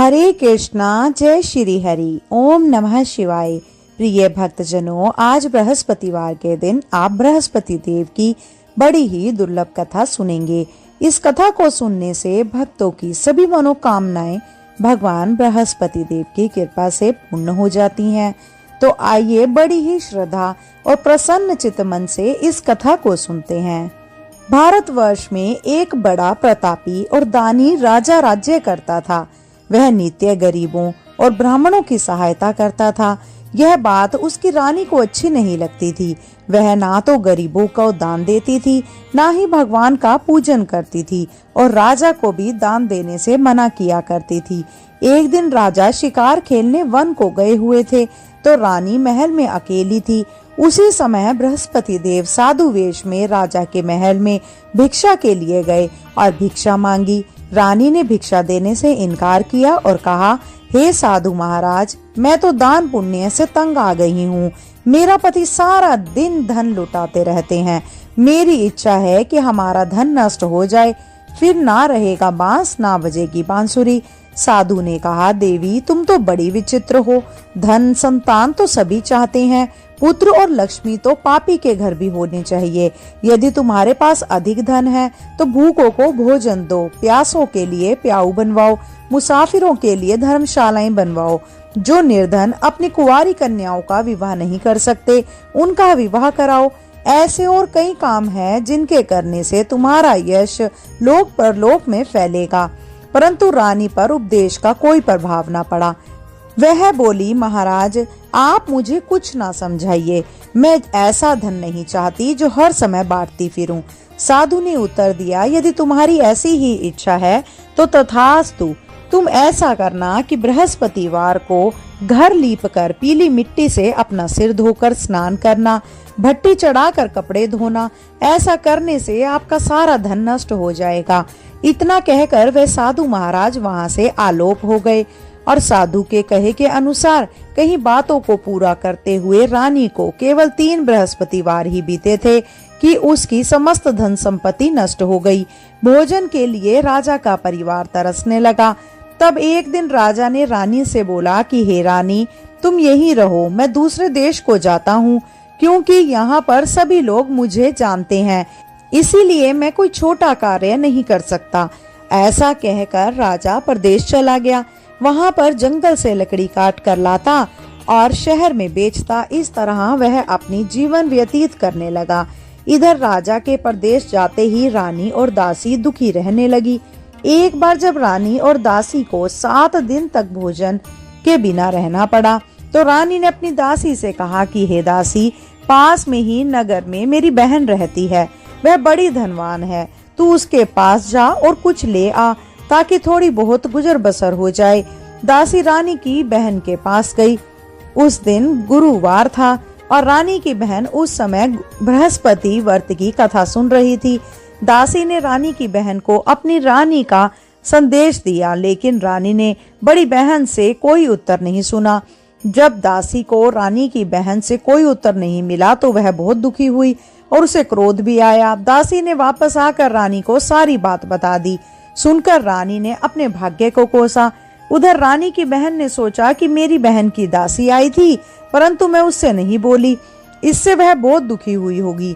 हरे कृष्णा जय श्री हरि ओम नमः शिवाय। प्रिय भक्तजनों, आज बृहस्पतिवार के दिन आप बृहस्पति देव की बड़ी ही दुर्लभ कथा सुनेंगे। इस कथा को सुनने से भक्तों की सभी मनोकामनाएं भगवान बृहस्पति देव की कृपा से पूर्ण हो जाती हैं। तो आइए बड़ी ही श्रद्धा और प्रसन्न चित्त मन से इस कथा को सुनते हैं। भारतवर्ष में एक बड़ा प्रतापी और दानी राजा राज्य करता था। वह नित्य गरीबों और ब्राह्मणों की सहायता करता था। यह बात उसकी रानी को अच्छी नहीं लगती थी। वह ना तो गरीबों को दान देती थी, ना ही भगवान का पूजन करती थी और राजा को भी दान देने से मना किया करती थी। एक दिन राजा शिकार खेलने वन को गए हुए थे, तो रानी महल में अकेली थी। उसी समय बृहस्पति देव साधु वेश में राजा के महल में भिक्षा के लिए गए और भिक्षा मांगी। रानी ने भिक्षा देने से इनकार किया और कहा, हे साधु महाराज, मैं तो दान पुण्य से तंग आ गई हूँ। मेरा पति सारा दिन धन लुटाते रहते हैं। मेरी इच्छा है कि हमारा धन नष्ट हो जाए, फिर ना रहेगा बांस ना बजेगी बांसुरी। साधु ने कहा, देवी तुम तो बड़ी विचित्र हो। धन संतान तो सभी चाहते हैं, पुत्र और लक्ष्मी तो पापी के घर भी होने चाहिए। यदि तुम्हारे पास अधिक धन है तो भूखों को भोजन दो, प्यासों के लिए प्याऊ बनवाओ, मुसाफिरों के लिए धर्मशालाएं बनवाओ। जो निर्धन अपनी कुंवारी कन्याओं का विवाह नहीं कर सकते, उनका विवाह कराओ। ऐसे और कई काम हैं जिनके करने से तुम्हारा यश लोक परलोक में फैलेगा। परंतु रानी पर उपदेश का कोई प्रभाव न पड़ा। वह बोली, महाराज आप मुझे कुछ ना समझाइए। मैं ऐसा धन नहीं चाहती जो हर समय बांटती फिरूं। साधु ने उत्तर दिया, यदि तुम्हारी ऐसी ही इच्छा है तो तथास्तु। तुम ऐसा करना कि बृहस्पतिवार को घर लीप कर पीली मिट्टी से अपना सिर धोकर स्नान करना, भट्टी चढ़ाकर कपड़े धोना। ऐसा करने से आपका सारा धन नष्ट हो जाएगा। इतना कहकर वे साधु महाराज वहां से आलोप हो गए और साधु के कहे के अनुसार कई बातों को पूरा करते हुए रानी को केवल 3 बृहस्पतिवार ही बीते थे कि उसकी समस्त धन संपत्ति नष्ट हो गई। भोजन के लिए राजा का परिवार तरसने लगा। तब एक दिन राजा ने रानी से बोला कि हे रानी, तुम यहीं रहो, मैं दूसरे देश को जाता हूँ, क्योंकि यहाँ पर सभी लोग मुझे जानते हैं, इसीलिए मैं कोई छोटा कार्य नहीं कर सकता। ऐसा कहकर राजा परदेश चला गया। वहां पर जंगल से लकड़ी काट कर लाता और शहर में बेचता। इस तरह वह अपनी जीवन व्यतीत करने लगा। इधर राजा के परदेश जाते ही रानी और दासी दुखी रहने लगी। एक बार जब रानी और दासी को 7 दिन तक भोजन के बिना रहना पड़ा, तो रानी ने अपनी दासी से कहा कि हे दासी, पास में ही नगर में मेरी बहन रहती है, वह बड़ी धनवान है। तू उसके पास जा और कुछ ले आ, ताकि थोड़ी बहुत गुजर बसर हो जाए। दासी रानी की बहन के पास गई। उस दिन गुरुवार था और रानी की बहन उस समय बृहस्पति व्रत की कथा सुन रही थी। दासी ने रानी की बहन को अपनी रानी का संदेश दिया, लेकिन रानी ने बड़ी बहन से कोई उत्तर नहीं सुना। जब दासी को रानी की बहन से कोई उत्तर नहीं मिला तो वह बहुत दुखी हुई और उसे क्रोध भी आया। दासी ने वापस आकर रानी को सारी बात बता दी। सुनकर रानी ने अपने भाग्य को कोसा। उधर रानी की बहन ने सोचा कि मेरी बहन की दासी आई थी, परंतु मैं उससे नहीं बोली, इससे वह बहुत दुखी हुई होगी।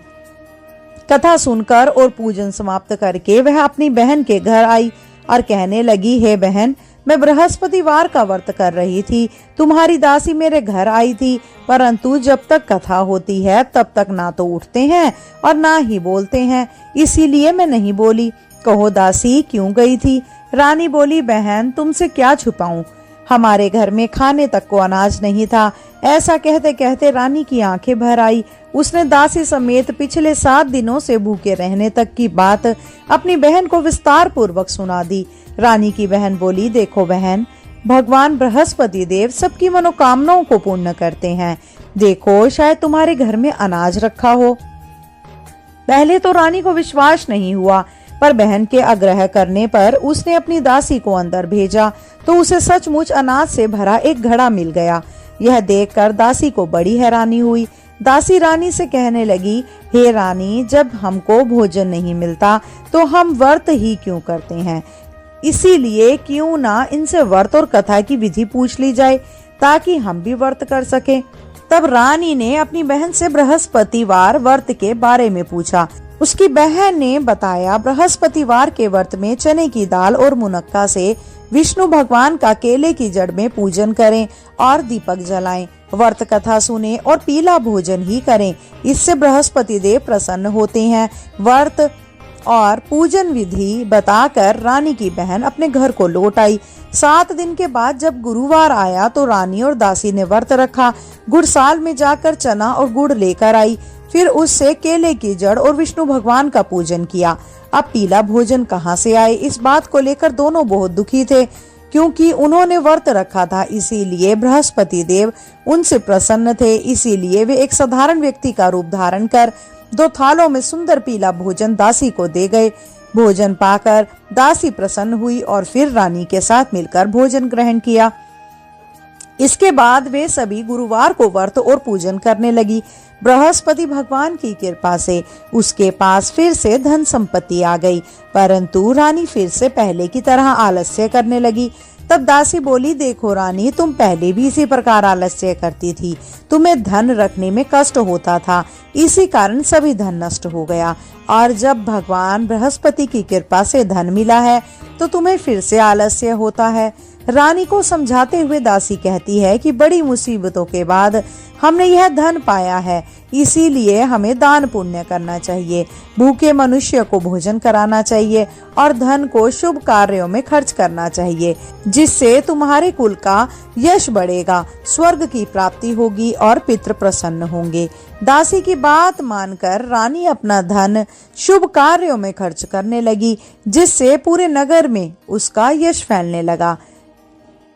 कथा सुनकर और पूजन समाप्त करके वह अपनी बहन के घर आई और कहने लगी, हे बहन, मैं बृहस्पतिवार का व्रत कर रही थी। तुम्हारी दासी मेरे घर आई थी, परंतु जब तक कथा होती है तब तक ना तो उठते हैं और ना ही बोलते हैं, इसीलिए मैं नहीं बोली। कहो दासी, क्यों गई थी? रानी बोली, बहन तुमसे क्या छुपाऊं, हमारे घर में खाने तक को अनाज नहीं था। ऐसा कहते कहते रानी की आंखें भर आई। उसने दासी समेत पिछले 7 दिनों से भूखे रहने तक की बात अपनी बहन को विस्तार पूर्वक सुना दी। रानी की बहन बोली, देखो बहन, भगवान बृहस्पति देव सबकी मनोकामनाओं को पूर्ण करते हैं। देखो, शायद तुम्हारे घर में अनाज रखा हो। पहले तो रानी को विश्वास नहीं हुआ, पर बहन के आग्रह करने पर उसने अपनी दासी को अंदर भेजा तो उसे सचमुच अनाज से भरा एक घड़ा मिल गया। यह देखकर दासी को बड़ी हैरानी हुई। दासी रानी से कहने लगी, हे रानी, जब हमको भोजन नहीं मिलता तो हम व्रत ही क्यों करते हैं? इसीलिए क्यों ना इनसे व्रत और कथा की विधि पूछ ली जाए ताकि हम भी व्रत कर सके। तब रानी ने अपनी बहन से बृहस्पतिवार व्रत के बारे में पूछा। उसकी बहन ने बताया, बृहस्पतिवार के व्रत में चने की दाल और मुनक्का से विष्णु भगवान का केले की जड़ में पूजन करें और दीपक जलाएं, व्रत कथा सुने और पीला भोजन ही करें। इससे बृहस्पति देव प्रसन्न होते हैं। व्रत और पूजन विधि बताकर रानी की बहन अपने घर को लौट आई। 7 दिन के बाद जब गुरुवार आया तो रानी और दासी ने व्रत रखा। गुड़साल में जाकर चना और गुड़ लेकर आई, फिर उससे केले की जड़ और विष्णु भगवान का पूजन किया। अब पीला भोजन कहाँ से आए, इस बात को लेकर दोनों बहुत दुखी थे, क्योंकि उन्होंने व्रत रखा था। इसीलिए बृहस्पति देव उनसे प्रसन्न थे। इसीलिए वे एक साधारण व्यक्ति का रूप धारण कर 2 थालों में सुंदर पीला भोजन दासी को दे गए। भोजन पाकर दासी प्रसन्न हुई और फिर रानी के साथ मिलकर भोजन ग्रहण किया। इसके बाद वे सभी गुरुवार को व्रत और पूजन करने लगी। बृहस्पति भगवान की कृपा से उसके पास फिर से धन संपत्ति आ गई, परंतु रानी फिर से पहले की तरह आलस्य करने लगी। तब दासी बोली, देखो रानी, तुम पहले भी इसी प्रकार आलस्य करती थी। तुम्हें धन रखने में कष्ट होता था, इसी कारण सभी धन नष्ट हो गया। और जब भगवान बृहस्पति की कृपा से धन मिला है तो तुम्हें फिर से आलस्य होता है। रानी को समझाते हुए दासी कहती है कि बड़ी मुसीबतों के बाद हमने यह धन पाया है, इसीलिए हमें दान पुण्य करना चाहिए, भूखे मनुष्य को भोजन कराना चाहिए और धन को शुभ कार्यों में खर्च करना चाहिए, जिससे तुम्हारे कुल का यश बढ़ेगा, स्वर्ग की प्राप्ति होगी और पितृ प्रसन्न होंगे। दासी की बात मानकर रानी अपना धन शुभ कार्यों में खर्च करने लगी, जिससे पूरे नगर में उसका यश फैलने लगा।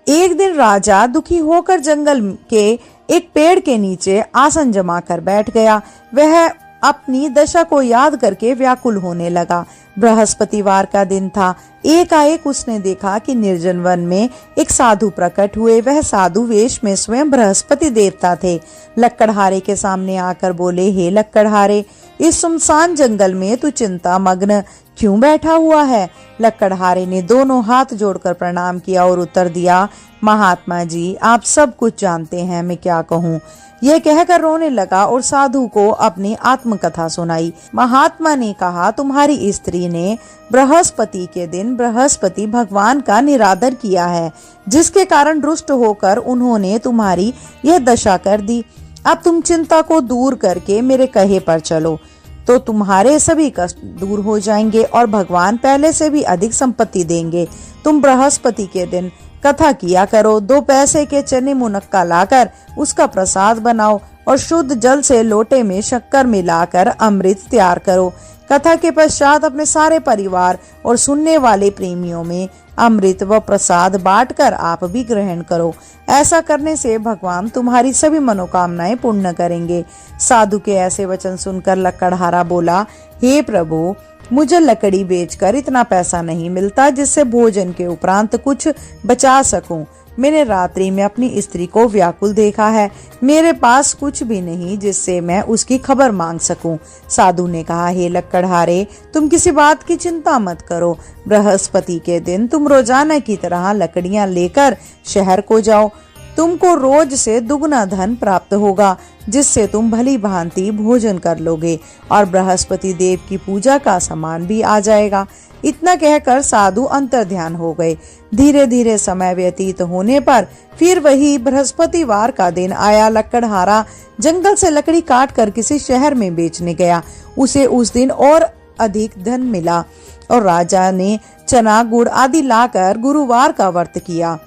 एक दिन राजा दुखी होकर जंगल के एक पेड़ के नीचे आसन जमा कर बैठ गया। वह अपनी दशा को याद करके व्याकुल होने लगा। बृहस्पतिवार का दिन था। एकाएक उसने देखा कि निर्जन वन में एक साधु प्रकट हुए। वह साधु वेश में स्वयं बृहस्पति देवता थे। लक्कड़हारे के सामने आकर बोले, हे लक्कड़हारे, इस सुनसान जंगल में तू चिंता मग्न क्यों बैठा हुआ है? लक्कड़हारे ने दोनों हाथ जोड़कर प्रणाम किया और उत्तर दिया, महात्मा जी, आप सब कुछ जानते हैं, मैं क्या कहूँ। यह कहकर रोने लगा और साधु को अपनी आत्मकथा सुनाई। महात्मा ने कहा, तुम्हारी स्त्री ने बृहस्पति के दिन बृहस्पति भगवान का निरादर किया है, जिसके कारण रुष्ट होकर उन्होंने तुम्हारी यह दशा कर दी। अब तुम चिंता को दूर करके मेरे कहे पर चलो तो तुम्हारे सभी कष्ट दूर हो जाएंगे और भगवान पहले से भी अधिक संपत्ति देंगे। तुम बृहस्पति के दिन कथा किया करो, 2 पैसे के चने मुनक्का लाकर उसका प्रसाद बनाओ और शुद्ध जल से लोटे में शक्कर मिलाकर अमृत तैयार करो। कथा के पश्चात अपने सारे परिवार और सुनने वाले प्रेमियों में अमृत व प्रसाद बांटकर आप भी ग्रहण करो। ऐसा करने से भगवान तुम्हारी सभी मनोकामनाएं पूर्ण करेंगे। साधु के ऐसे वचन सुनकर लक्कड़हारा बोला, हे प्रभु, मुझे लकड़ी बेचकर इतना पैसा नहीं मिलता जिससे भोजन के उपरांत कुछ बचा सकूं। मैंने रात्रि में अपनी स्त्री को व्याकुल देखा है। मेरे पास कुछ भी नहीं जिससे मैं उसकी खबर मांग सकूं। साधु ने कहा, हे लक्कड़हारे, तुम किसी बात की चिंता मत करो। बृहस्पति के दिन तुम रोजाना की तरह लकड़ियां लेकर शहर को जाओ। तुमको रोज से दुगना धन प्राप्त होगा, जिससे तुम भली भांति भोजन कर लोगे और बृहस्पति देव की पूजा का सामान भी आ जाएगा। इतना कहकर साधु अंतर्ध्यान हो गए। धीरे धीरे समय व्यतीत होने पर फिर वही बृहस्पतिवार का दिन आया। लक्कड़हारा जंगल से लकड़ी काट कर किसी शहर में बेचने गया। उसे उस दिन और अधिक धन मिला और राजा ने चना गुड़ आदि लाकर गुरुवार का व्रत किया।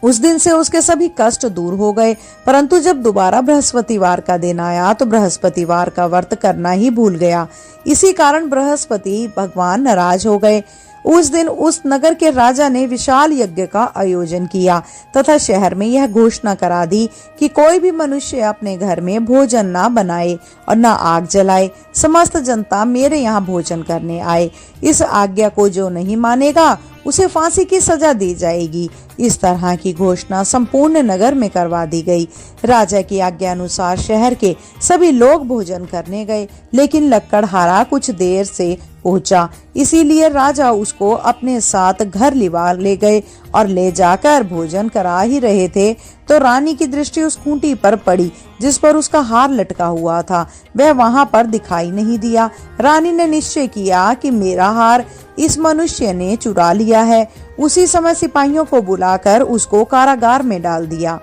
उस दिन से उसके सभी कष्ट दूर हो गए। परंतु जब दोबारा बृहस्पतिवार का दिन आया तो बृहस्पतिवार का व्रत करना ही भूल गया। इसी कारण बृहस्पति भगवान नाराज हो गए। उस दिन उस नगर के राजा ने विशाल यज्ञ का आयोजन किया तथा शहर में यह घोषणा करा दी कि कोई भी मनुष्य अपने घर में भोजन ना बनाए और ना आग जलाए। समस्त जनता मेरे यहाँ भोजन करने आए। इस आज्ञा को जो नहीं मानेगा उसे फांसी की सजा दी जाएगी। इस तरह की घोषणा संपूर्ण नगर में करवा दी गई। राजा की आज्ञा अनुसार शहर के सभी लोग भोजन करने गए, लेकिन लक्कड़हारा कुछ देर से पहुंचा, इसीलिए राजा उसको अपने साथ घर लिवा ले गए और ले जाकर भोजन करा ही रहे थे तो रानी की दृष्टि उस खूंटी पर पड़ी जिस पर उसका हार लटका हुआ था। वह वहां पर दिखाई नहीं दिया। रानी ने निश्चय किया कि मेरा हार इस मनुष्य ने चुरा लिया है। उसी समय सिपाहियों को बुलाकर उसको कारागार में डाल दिया।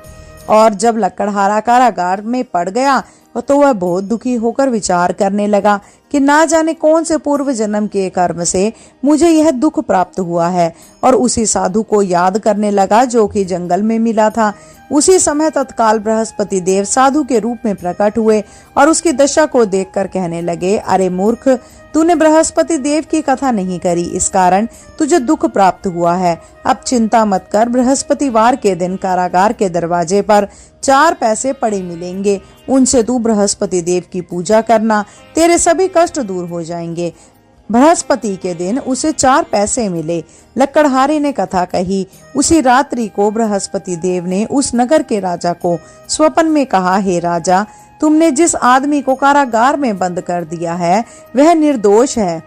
और जब लक्कड़हारा कारागार में पड़ गया तो वह बहुत दुखी होकर विचार करने लगा कि ना जाने कौन से पूर्व जन्म के कर्म से मुझे यह दुख प्राप्त हुआ है, और उसी साधु को याद करने लगा जो कि जंगल में मिला था। उसी समय तत्काल बृहस्पति देव साधु के रूप में प्रकट हुए और उसकी दशा को देखकर कहने लगे, अरे मूर्ख, तूने बृहस्पति देव की कथा नहीं करी, इस कारण तुझे दुख प्राप्त हुआ है। अब चिंता मत कर, बृहस्पतिवार के दिन कारागार के दरवाजे पर 4 पैसे पड़े मिलेंगे, उनसे तू बृहस्पति देव की पूजा करना, तेरे सभी कष्ट दूर हो जाएंगे। बृहस्पति के दिन उसे 4 पैसे मिले। लक्कड़हारे ने कथा कही। उसी रात्रि को बृहस्पति देव ने उस नगर के राजा को स्वप्न में कहा, हे राजा, तुमने जिस आदमी को कारागार में बंद कर दिया है वह निर्दोष है,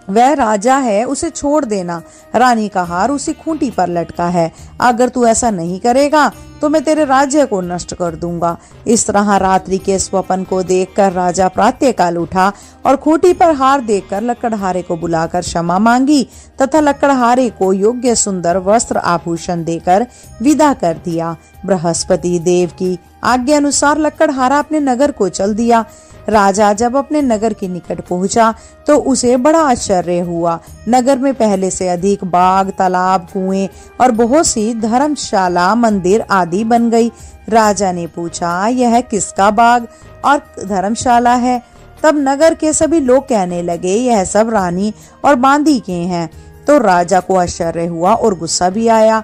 वह राजा है, उसे छोड़ देना। रानी का हार उसी खूंटी पर लटका है, अगर तू ऐसा नहीं करेगा तो मैं तेरे राज्य को नष्ट कर दूंगा। इस तरह रात्रि के स्वप्न को देखकर राजा प्रातःकाल उठा और खूंटी पर हार देखकर लक्कड़हारे को बुलाकर क्षमा मांगी तथा लक्कड़हारे को योग्य सुंदर वस्त्र आभूषण देकर विदा कर दिया। बृहस्पति देव की आज्ञा अनुसार लक्कड़हारा अपने नगर को चल दिया। राजा जब अपने नगर के निकट पहुंचा तो उसे बड़ा आश्चर्य हुआ। नगर में पहले से अधिक बाग, तालाब, कुएं और बहुत सी धर्मशाला, मंदिर आदि बन गई। राजा ने पूछा, यह किसका बाग और धर्मशाला है? तब नगर के सभी लोग कहने लगे, यह सब रानी और बांदी के हैं। तो राजा को आश्चर्य हुआ और गुस्सा भी आया।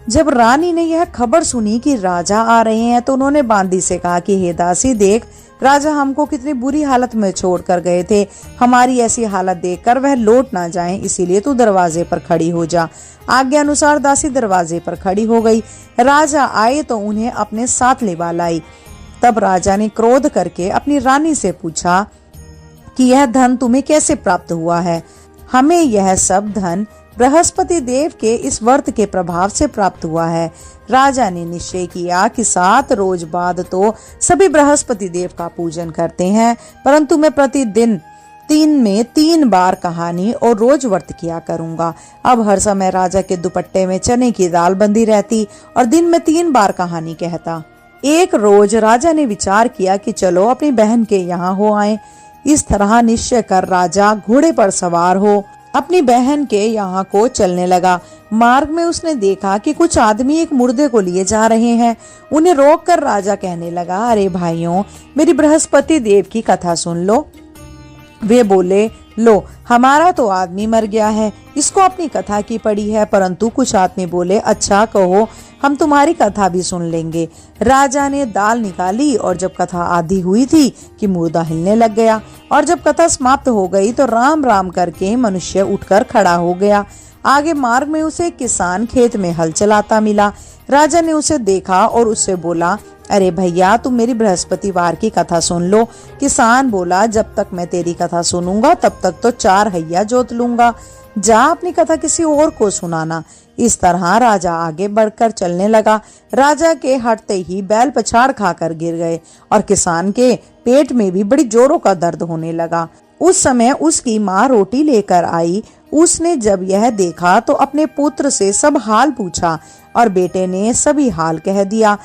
जब रानी ने यह खबर सुनी कि राजा आ रहे हैं तो उन्होंने बांदी से कहा कि हे दासी, देख, राजा हमको कितनी बुरी हालत में छोड़कर गए थे। हमारी ऐसी हालत देखकर वह लौट ना जाएं, इसीलिए तू दरवाजे पर खड़ी हो जा। आज्ञा अनुसार दासी दरवाजे पर खड़ी हो गई। राजा आए तो उन्हें अपने साथ लिवा लाई। तब राजा ने क्रोध करके अपनी रानी से पूछा कि यह धन तुम्हें कैसे प्राप्त हुआ है? हमें यह सब धन बृहस्पति देव के इस व्रत के प्रभाव से प्राप्त हुआ है। राजा ने निश्चय किया कि 7 रोज बाद तो सभी बृहस्पति देव का पूजन करते हैं, परंतु मैं प्रतिदिन 3 बार कहानी और रोज व्रत किया करूंगा। अब हर समय राजा के दुपट्टे में चने की दाल बंधी रहती और दिन में 3 बार कहानी कहता। एक रोज राजा ने विचार किया कि चलो अपनी बहन के यहाँ हो आए। इस तरह निश्चय कर राजा घोड़े पर सवार हो अपनी बहन के यहाँ को चलने लगा। मार्ग में उसने देखा कि कुछ आदमी एक मुर्दे को लिए जा रहे हैं। उन्हें रोककर राजा कहने लगा, अरे भाइयों, मेरी बृहस्पति देव की कथा सुन लो। वे बोले, लो, हमारा तो आदमी मर गया है, इसको अपनी कथा की पड़ी है। परंतु कुछ आदमी बोले, अच्छा कहो, हम तुम्हारी कथा भी सुन लेंगे। राजा ने दाल निकाली और जब कथा आधी हुई थी कि मुर्दा हिलने लग गया, और जब कथा समाप्त हो गई तो राम राम करके मनुष्य उठकर खड़ा हो गया। आगे मार्ग में उसे किसान खेत में हल चलाता मिला। राजा ने उसे देखा और उससे बोला, अरे भैया, तुम मेरी बृहस्पतिवार की कथा सुन लो। किसान बोला, जब तक मैं तेरी कथा सुनूंगा तब तक तो 4 हैया जोत लूंगा, जा अपनी कथा किसी और को सुनाना। इस तरह राजा आगे बढ़कर चलने लगा। राजा के हटते ही बैल पछाड़ खाकर गिर गए और किसान के पेट में भी बड़ी जोरों का दर्द होने लगा। उस समय उसकी माँ रोटी लेकर आई। उसने जब यह देखा तो अपने पुत्र से सब हाल पूछा और बेटे ने सभी हाल कह दिया।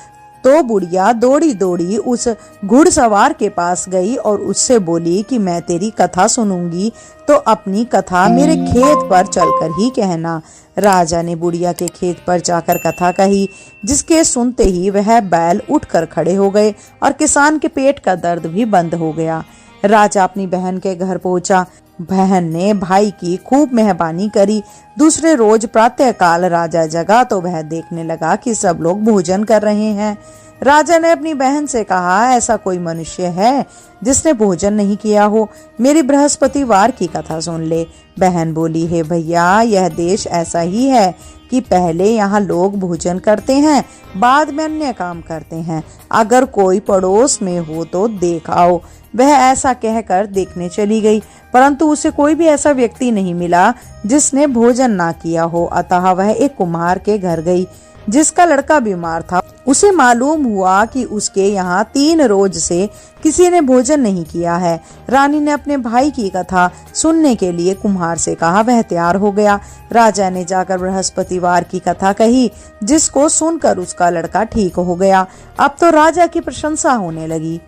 तो बुढ़िया दौड़ी दौड़ी उस घुड़सवार के पास गई और उससे बोली कि मैं तेरी कथा सुनूंगी तो अपनी कथा मेरे खेत पर चलकर ही कहना। राजा ने बुढ़िया के खेत पर जाकर कथा कही, जिसके सुनते ही वह बैल उठकर खड़े हो गए और किसान के पेट का दर्द भी बंद हो गया। राजा अपनी बहन के घर पहुंचा। बहन ने भाई की खूब मेहरबानी करी। दूसरे रोज प्रातःकाल राजा जगा तो वह देखने लगा कि सब लोग भोजन कर रहे हैं। राजा ने अपनी बहन से कहा, ऐसा कोई मनुष्य है जिसने भोजन नहीं किया हो? मेरी बृहस्पतिवार की कथा सुन ले। बहन बोली, हे भैया, यह देश ऐसा ही है कि पहले यहाँ लोग भोजन करते हैं, बाद में अन्य काम करते हैं। अगर कोई पड़ोस में हो तो देख आओ। वह ऐसा कहकर देखने चली गई, परंतु उसे कोई भी ऐसा व्यक्ति नहीं मिला जिसने भोजन ना किया हो। अतः वह एक कुम्हार के घर गई जिसका लड़का बीमार था। उसे मालूम हुआ कि उसके यहाँ 3 रोज से किसी ने भोजन नहीं किया है। रानी ने अपने भाई की कथा सुनने के लिए कुम्हार से कहा। वह तैयार हो गया। राजा ने जाकर बृहस्पतिवार की कथा कही, जिसको सुनकर उसका लड़का ठीक हो गया। अब तो राजा की प्रशंसा होने लगी।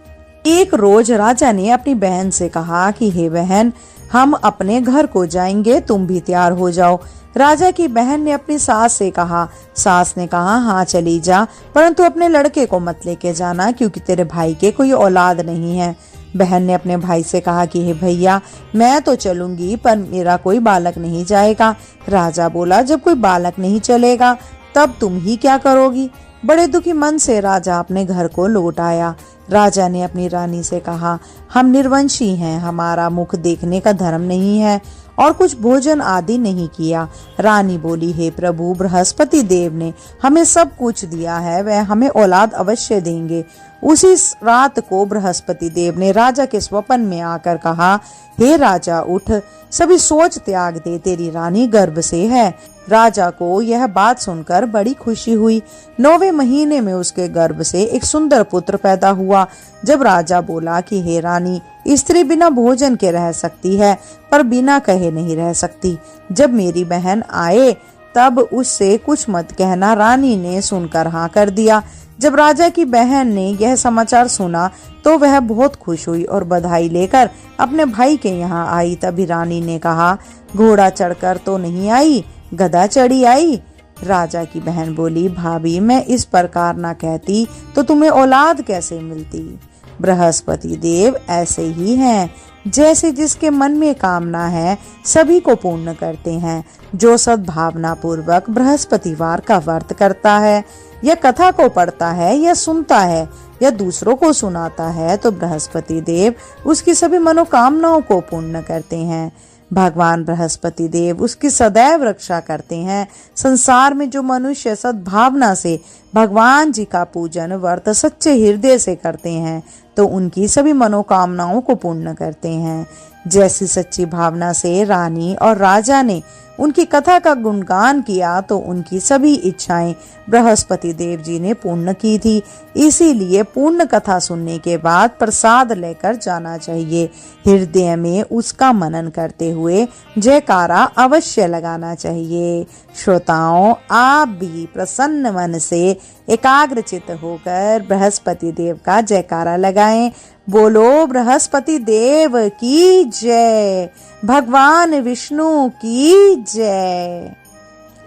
एक रोज राजा ने अपनी बहन से कहा कि हे बहन, हम अपने घर को जाएंगे, तुम भी तैयार हो जाओ। राजा की बहन ने अपनी सास से कहा। सास ने कहा, हाँ चली जा, परंतु अपने लड़के को मत लेके जाना, क्योंकि तेरे भाई के कोई औलाद नहीं है। बहन ने अपने भाई से कहा कि हे भैया, मैं तो चलूंगी, पर मेरा कोई बालक नहीं जाएगा। राजा बोला, जब कोई बालक नहीं चलेगा तब तुम ही क्या करोगी? बड़े दुखी मन से राजा अपने घर को लौट आया। राजा ने अपनी रानी से कहा, हम निर्वंशी हैं, हमारा मुख देखने का धर्म नहीं है और कुछ भोजन आदि नहीं किया। रानी बोली, हे प्रभु, बृहस्पति देव ने हमें सब कुछ दिया है, वह हमें औलाद अवश्य देंगे। उसी रात को बृहस्पति देव ने राजा के स्वप्न में आकर कहा, हे राजा, उठ, सभी सोच त्याग दे, तेरी रानी गर्भ से है। राजा को यह बात सुनकर बड़ी खुशी हुई। 9वें महीने में उसके गर्भ से एक सुंदर पुत्र पैदा हुआ। जब राजा बोला कि हे रानी, स्त्री बिना भोजन के रह सकती है, पर बिना कहे नहीं रह सकती। जब मेरी बहन आए तब उससे कुछ मत कहना। रानी ने सुनकर हाँ कर दिया। जब राजा की बहन ने यह समाचार सुना तो वह बहुत खुश हुई और बधाई लेकर अपने भाई के यहाँ आई। तभी रानी ने कहा, घोड़ा चढ़कर तो नहीं आई, गधा चढ़ी आई। राजा की बहन बोली, भाभी, मैं इस प्रकार ना कहती तो तुम्हें औलाद कैसे मिलती? बृहस्पति देव ऐसे ही हैं, जैसे जिसके मन में कामना है सभी को पूर्ण करते हैं। जो सद्भावना पूर्वक बृहस्पतिवार का व्रत करता है, या कथा को पढ़ता है, या सुनता है, या दूसरों को सुनाता है, तो बृहस्पति देव उसकी सभी मनोकामनाओं को पूर्ण करते हैं। भगवान बृहस्पति देव उसकी सदैव रक्षा करते हैं। संसार में जो मनुष्य सद्भावना से भगवान जी का पूजन व्रत सच्चे हृदय से करते हैं, तो उनकी सभी मनोकामनाओं को पूर्ण करते हैं। जैसी सच्ची भावना से रानी और राजा ने उनकी कथा का गुणगान किया, तो उनकी सभी इच्छाएं बृहस्पति देव जी ने पूर्ण की थी। इसीलिए पूर्ण कथा सुनने के बाद प्रसाद लेकर जाना चाहिए। हृदय में उसका मनन करते हुए जयकारा अवश्य लगाना चाहिए। श्रोताओं, आप भी प्रसन्न मन से एकाग्रचित होकर बृहस्पति देव का जयकारा लगाएं। बोलो बृहस्पति देव की जय, भगवान विष्णु की जय।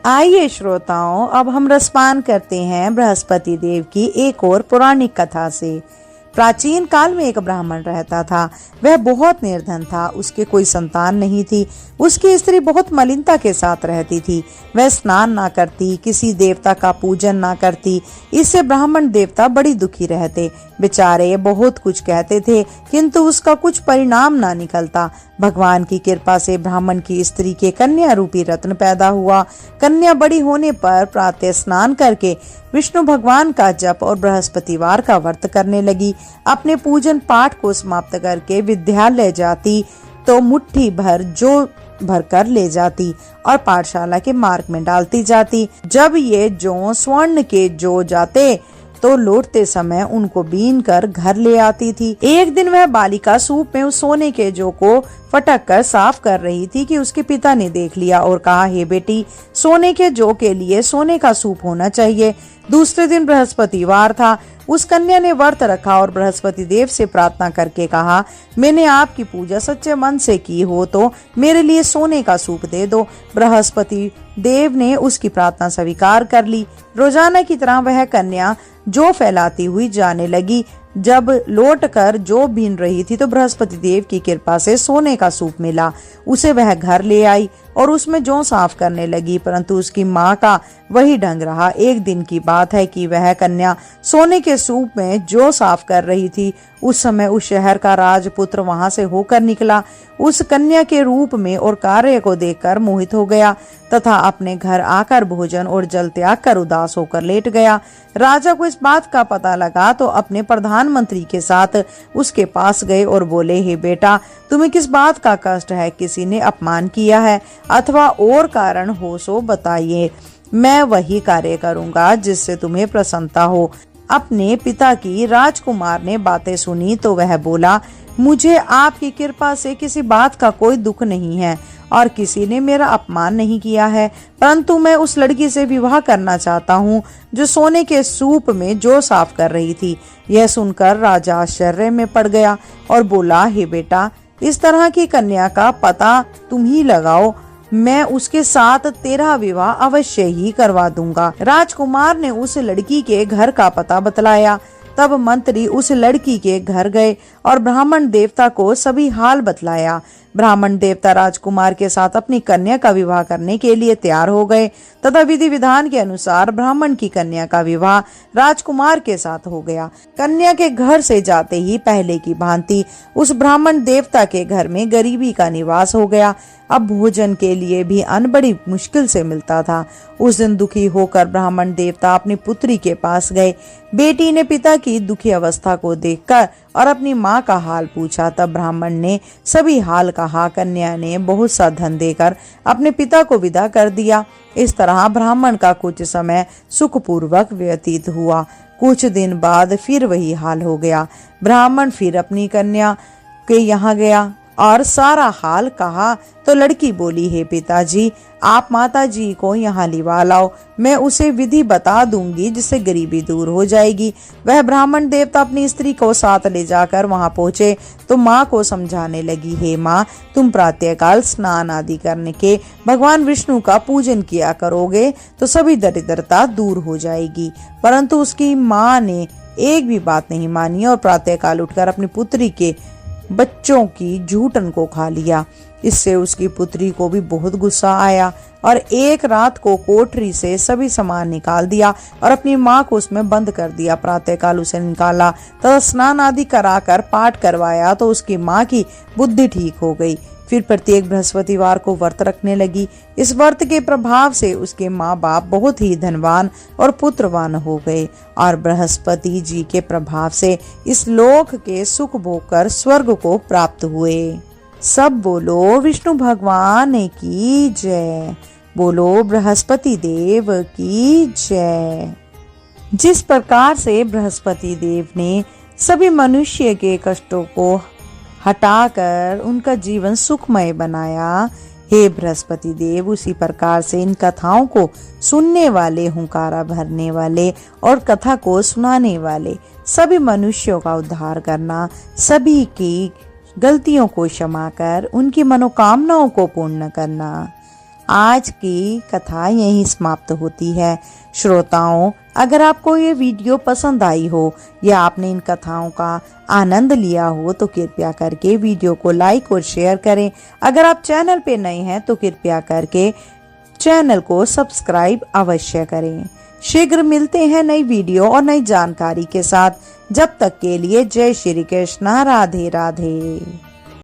आइए श्रोताओं, अब हम रसपान करते हैं बृहस्पति देव की एक और पौराणिक कथा से। प्राचीन काल में एक ब्राह्मण रहता था। वह बहुत निर्धन था, उसके कोई संतान नहीं थी। उसकी स्त्री बहुत मलिनता के साथ रहती थी। वह स्नान ना करती, किसी देवता का पूजन ना करती। इससे ब्राह्मण देवता बड़ी दुखी रहते। बेचारे बहुत कुछ कहते थे, किंतु उसका कुछ परिणाम ना निकलता। भगवान की कृपा से ब्राह्मण की स्त्री के कन्या रूपी रत्न पैदा हुआ। कन्या बड़ी होने पर प्रातः स्नान करके विष्णु भगवान का जप और बृहस्पतिवार का व्रत करने लगी। अपने पूजन पाठ को समाप्त करके विद्यालय जाती तो मुट्ठी भर जो भर कर ले जाती और पाठशाला के मार्ग में डालती जाती। जब ये जौ स्वर्ण के जो जाते तो लौटते समय उनको बीन कर घर ले आती थी। एक दिन वह बालिका सूप में उस सोने के जौ को फटक कर साफ कर रही थी कि उसके पिता ने देख लिया और कहा, हे बेटी, सोने के जौ के लिए सोने का सूप होना चाहिए। दूसरे दिन बृहस्पतिवार था। उस कन्या ने व्रत रखा और बृहस्पति देव से प्रार्थना करके कहा, मैंने आपकी पूजा सच्चे मन से की हो तो मेरे लिए सोने का सूप दे दो। बृहस्पति देव ने उसकी प्रार्थना स्वीकार कर ली। रोजाना की तरह वह कन्या जौ फैलाती हुई जाने लगी। जब लौटकर जौ बीन रही थी तो बृहस्पति देव की कृपा से सोने का सूप मिला। उसे वह घर ले आई। और उसमें जौ साफ करने लगी, परंतु उसकी माँ का वही ढंग रहा। एक दिन की बात है कि वह कन्या सोने के सूप में जौ साफ कर रही थी। उस समय उस शहर का राजपुत्र वहां से होकर निकला। उस कन्या के रूप में और कार्य को देखकर मोहित हो गया तथा अपने घर आकर भोजन और जल त्याग कर उदास होकर लेट गया। राजा को इस बात का पता लगा तो अपने प्रधानमंत्री के साथ उसके पास गए और बोले, हे बेटा, तुम्हें किस बात का कष्ट है? किसी ने अपमान किया है अथवा और कारण हो सो बताइए, मैं वही कार्य करूंगा जिससे तुम्हें प्रसन्नता हो। अपने पिता की राजकुमार ने बातें सुनी तो वह बोला, मुझे आपकी कृपा से किसी बात का कोई दुख नहीं है और किसी ने मेरा अपमान नहीं किया है, परंतु मैं उस लड़की से विवाह करना चाहता हूँ जो सोने के सूप में जौ साफ कर रही थी। यह सुनकर राजा आश्चर्य में पड़ गया और बोला, हे बेटा, इस तरह की कन्या का पता तुम ही लगाओ, मैं उसके साथ तेरा विवाह अवश्य ही करवा दूंगा। राजकुमार ने उस लड़की के घर का पता बतलाया। तब मंत्री उस लड़की के घर गए और ब्राह्मण देवता को सभी हाल बतलाया। ब्राह्मण देवता राजकुमार के साथ अपनी कन्या का विवाह करने के लिए तैयार हो गए तथा विधि विधान के अनुसार ब्राह्मण की कन्या का विवाह राजकुमार के साथ हो गया। कन्या के घर से जाते ही पहले की भांति उस ब्राह्मण देवता के घर में गरीबी का निवास हो गया। अब भोजन के लिए भी अन्न बड़ी मुश्किल से मिलता था। उस दिन दुखी होकर ब्राह्मण देवता अपनी पुत्री के पास गए। बेटी ने पिता की दुखी अवस्था को देखकर और अपनी माँ का हाल पूछा। तब ब्राह्मण ने सभी हाल कहा। कन्या ने बहुत सा धन देकर अपने पिता को विदा कर दिया। इस तरह ब्राह्मण का कुछ समय सुखपूर्वक व्यतीत हुआ। कुछ दिन बाद फिर वही हाल हो गया। ब्राह्मण फिर अपनी कन्या के यहाँ गया और सारा हाल कहा तो लड़की बोली, हे पिताजी, आप माता जी को यहाँ लिवा लाओ, मैं उसे विधि बता दूंगी जिससे गरीबी दूर हो जाएगी। वह ब्राह्मण देवता अपनी स्त्री को साथ ले जाकर वहां पहुंचे तो माँ को समझाने लगी, हे माँ, तुम प्रातःकाल स्नान आदि करने के भगवान विष्णु का पूजन किया करोगे तो सभी दरिद्रता दूर हो जाएगी। परंतु उसकी माँ ने एक भी बात नहीं मानी और प्रातःकाल उठकर अपनी पुत्री के बच्चों की जूठन को खा लिया। इससे उसकी पुत्री को भी बहुत गुस्सा आया और एक रात को कोठरी से सभी सामान निकाल दिया और अपनी माँ को उसमें बंद कर दिया। प्रातःकाल उसे निकाला तथा स्नान आदि कराकर पाठ करवाया तो उसकी माँ की बुद्धि ठीक हो गई। फिर प्रत्येक बृहस्पतिवार को व्रत रखने लगी। इस व्रत के प्रभाव से उसके माँ बाप बहुत ही धनवान और पुत्रवान हो गए और बृहस्पति जी के प्रभाव से इस लोक के सुख भोग कर स्वर्ग को प्राप्त हुए। सब बोलो विष्णु भगवान की जय, बोलो बृहस्पति देव की जय। जिस प्रकार से बृहस्पति देव ने सभी मनुष्य के कष्टों को हटाकर उनका जीवन सुखमय बनाया, हे बृहस्पति देव, उसी प्रकार से इन कथाओं को सुनने वाले, हुंकारा भरने वाले और कथा को सुनाने वाले सभी मनुष्यों का उद्धार करना, सभी की गलतियों को क्षमा कर उनकी मनोकामनाओं को पूर्ण करना। आज की कथा यहीं समाप्त होती है। श्रोताओं, अगर आपको ये वीडियो पसंद आई हो या आपने इन कथाओं का आनंद लिया हो तो कृपया करके वीडियो को लाइक और शेयर करें। अगर आप चैनल पे नए हैं तो कृपया करके चैनल को सब्सक्राइब अवश्य करें। शीघ्र मिलते हैं नई वीडियो और नई जानकारी के साथ। जब तक के लिए जय श्री कृष्णा, राधे राधे।